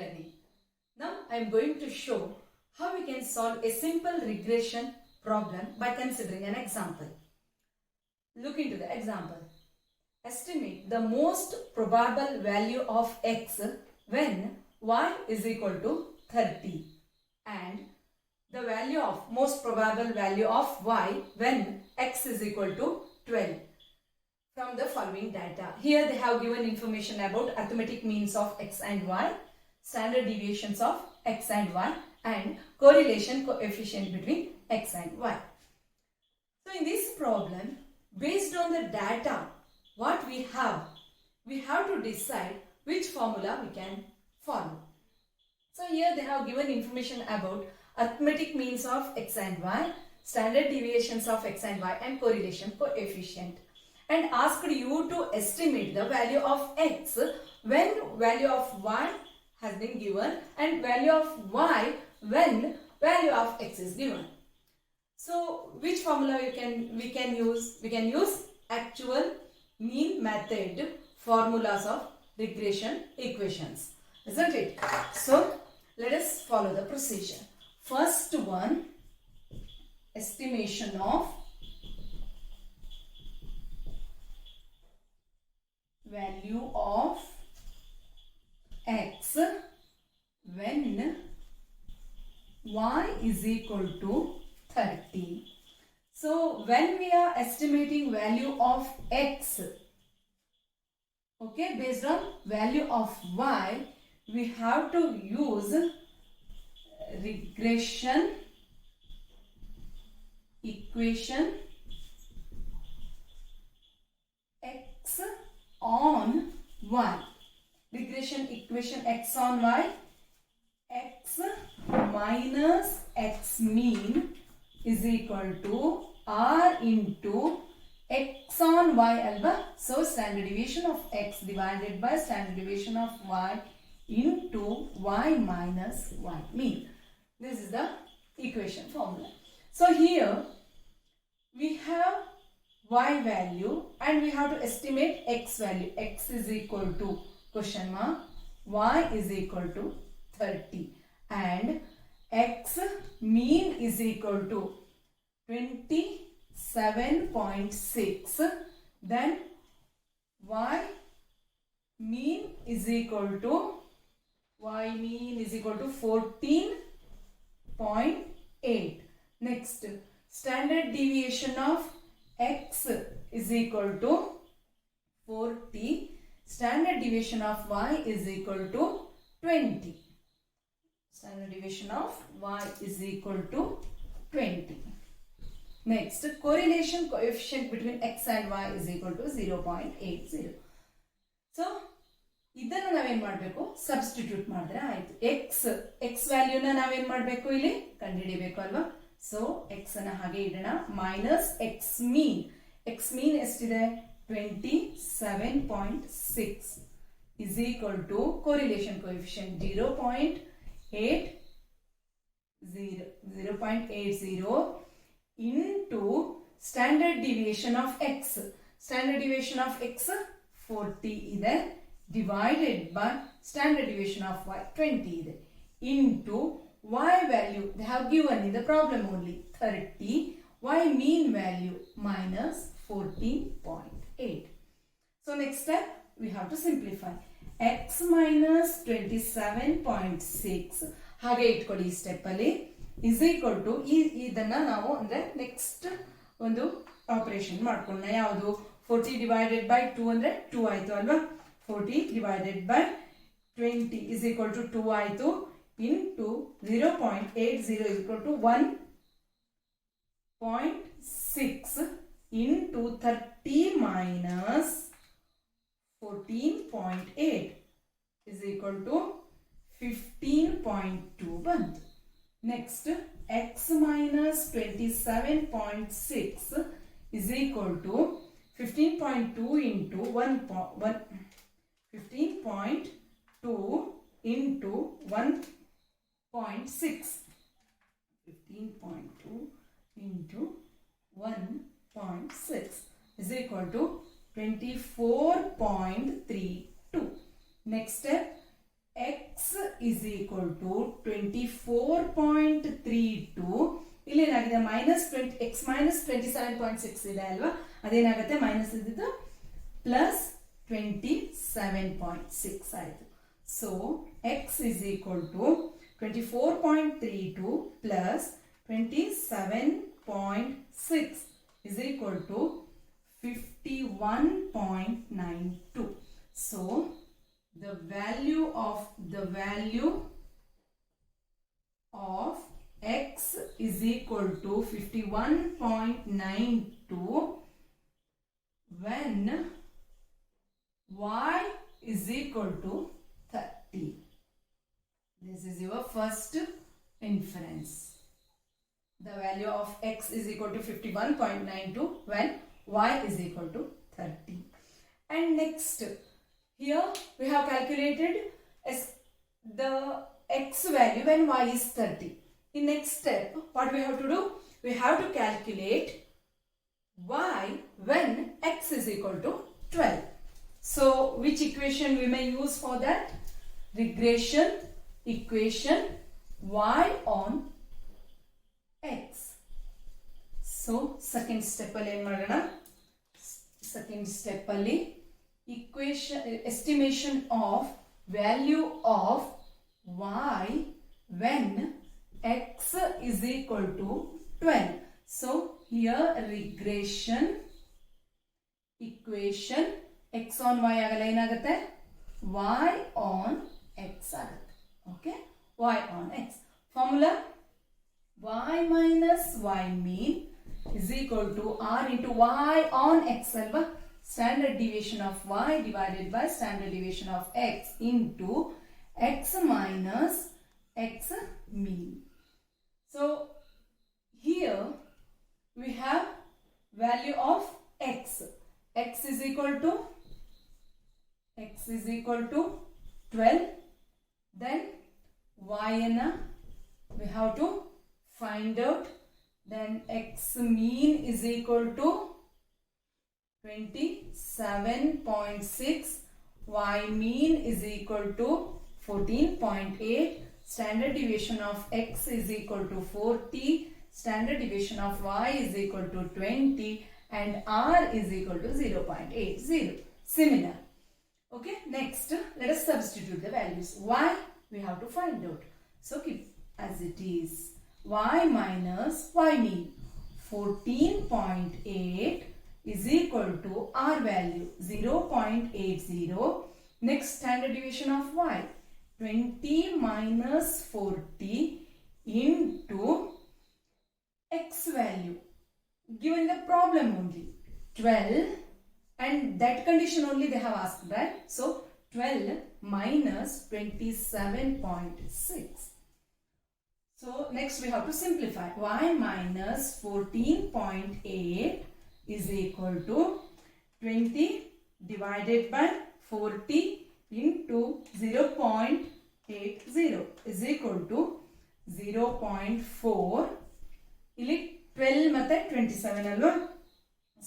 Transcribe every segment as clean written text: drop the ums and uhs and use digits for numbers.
learning. Now I am going to show how we can solve a simple regression problem by considering an example. Look into the example. Estimate the most probable value of x when y is equal to 30 and the value of most probable value of y when x is equal to 12 from the following data. Here they have given information about arithmetic means of x and y, standard deviations of x and y, and correlation coefficient between x and y. So in this problem, based on the data what we have to decide which formula we can follow. So here they have given information about arithmetic means of x and y, standard deviations of x and y, and correlation coefficient, and asked you to estimate the value of x when value of y has been given and value of y when value of x is given. So which formula we can use? We can use actual mean method formulas of regression equations, isn't it? So let us follow the procedure. First one, estimation of value of x when y is equal to 30. So when we are estimating value of x, okay, based on value of y, we have to use regression equation x on y. Regression equation x on y, x minus x mean is equal to r into x on y alba. So standard deviation of x divided by standard deviation of y into y minus y mean. This is the equation formula. So here we have y value and we have to estimate x value. X is equal to question mark, y is equal to 30 and x mean is equal to 27.6. Then y mean is equal to 14.8. Next, standard deviation of x is equal to 40. Standard deviation of y is equal to 20. Standard deviation of y is equal to 20. Next, correlation coefficient between x and y is equal to 0.80. So, ಇದನ್ನು ನಾವೇನ್ ಮಾಡಬೇಕು, substitute ಮಾಡಿದ್ರೆ ಆಯ್ತು. x ವ್ಯಾಲ್ಯೂನ ನಾವೇನ್ ಮಾಡಬೇಕು, ಇಲ್ಲಿ ಕಂಡುಹಿಡಿಯಬೇಕು ಅಲ್ವಾ. ಸೊ x ಅನ್ನ ಹಾಗೆ ಇಡೋಣ. ಮೈನಸ್ x ಮೀನ್ ಎಷ್ಟಿದೆ, 27.6 is equal to correlation coefficient 0.80 into standard deviation of x. Standard deviation of x 40 ಇದೆ, divided by standard deviation of y 20 ಇದೆ, into y value they have given in the problem only 30, y mean value minus 14.8. So next step we have to simplify. X minus 27.6 ಹಾಗೆ ಇಟ್ಕೊಳ್ಳಿ ಈ step ಅಲ್ಲಿ is equal to ಇದನ್ನ ನಾವು ಅಂದ್ರೆ next ಒಂದು operation ಮಾಡ್ಕೊಳ್ಳೋಣ. ಯಾವುದು, 40 divided by 2 ಅಂದ್ರೆ 2 ಆಯ್ತು ಅಲ್ವಾ. 40 divided by 20 is equal to 2 ಆಯ್ತು, into 0.80 is equal to 1.6 into 30 minus 14.8 is equal to 15.2 ಬಂತು. Next, x minus 27.6 is equal to 15.2 into 15.2 into 1.6. 15.2 into 1.6 is equal to 24.32. Next step, x x is equal to 24.32. ಇಲ್ಲಿ ಏನಾಗಿದೆ minus x minus 27.6 ಇದೆ ಅಲ್ವಾ, ಅದೇನಾಗುತ್ತೆ minus ಇದ್ದಿದ್ದು plus 27.6 ಆಯಿತು. So x is equal to 24.32 plus 27.6 is equal to 51.92. So the value of x is equal to 51.92 when y is equal to 30. This is your first inference. The value of x is equal to 51.92 when y is equal to 30. And next, here we have calculated the x value when y is 30. In next step, what we have to do? We have to calculate y when x is equal to 12. So, which equation we may use for that? Regression equation y on x. So, second step alli ಏನು ಮಾಡೋಣ? Second step alli equation estimation of value of y when x is equal to 12. So, here regression equation x on y ಆಗಲ್ಲ, ಏನಾಗುತ್ತೆ y on x ಆಗುತ್ತೆ. Okay, y on x formula y minus y mean is equal to r into y on x alva, standard deviation of y divided by standard deviation of x into x minus x mean. So here we have value of x. X is equal to 12. Then y we have to find out. Then x mean is equal to 27.6. Y mean is equal to 14.8. Standard deviation of x is equal to 40. Standard deviation of y is equal to 20. And r is equal to 0.80. Similar. Okay, next let us substitute the values. Y we have to find out. So keep as it is. Y minus y mean 14.8 is equal to r value 0.80. Next standard deviation of y 20 minus 40 into x value given the problem only 12, and that condition only they have asked, right? So 12 minus 27.6. So next we have to simplify. Y minus 14.8 is equal to 20 divided by 40 into 0.80 is equal to 0.4. ಇಲ್ಲಿ 12 ಮತ್ತೆ 27 ಅಲ್ವಾ?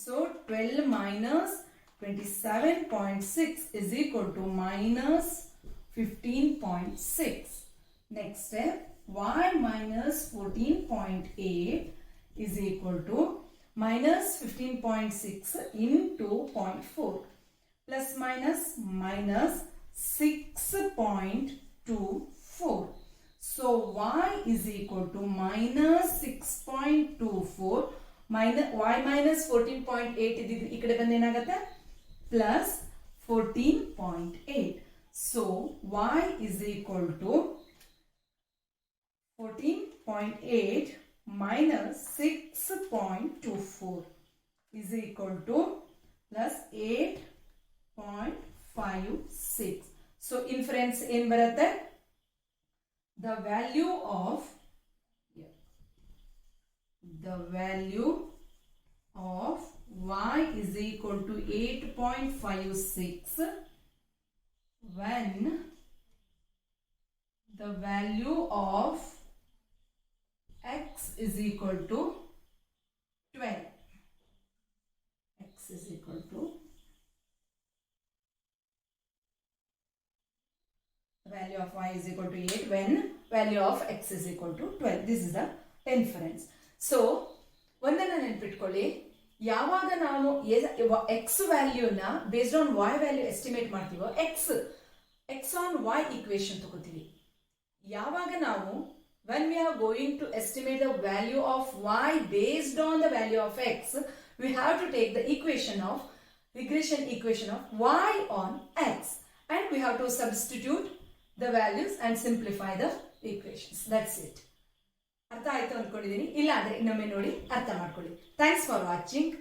So 12 minus 27.6 is equal to minus 15.6. Next step, y minus 14.8 is equal to minus 15.6 into 0.4 plus minus 6.24. So y is equal to minus 6.24 minus y minus 14.8 ಈ ಕಡೆ ಬಂದು ಏನಾಗುತ್ತೆ plus 14.8. So y is equal to 14.8 minus 6.24 is equal to plus 8.56. So inference ಏನು ಬರುತ್ತೆ? The value of y is equal to 8.56 when the value of x is equal to 12. X is equal to value of y is equal to 8 when value of x is equal to 12. This is the inference. So ಒಂದನ್ನು ನೆನಪಿಟ್ಕೊಳ್ಳಿ, ಯಾವಾಗ ನಾವು x ವ್ಯಾಲ್ಯೂನ based on y value estimate ಮಾಡ್ತೀವೋ x on y equation ತಗೋತೀವಿ. ಯಾವಾಗ ನಾವು when we are going to estimate the value of y based on the value of x, we have to take the equation of regression equation of y on x, and we have to substitute the values and simplify the equations. That's it. ಅರ್ಥ ಆಯ್ತು ಅಂದ್ಕೊಂಡಿದ್ದೀನಿ. ಇಲ್ಲ ಅಂದ್ರೆ ಇನ್ನೊಮ್ಮೆ ನೋಡಿ ಅರ್ಥ ಮಾಡ್ಕೊಳ್ಳಿ. Thanks for watching.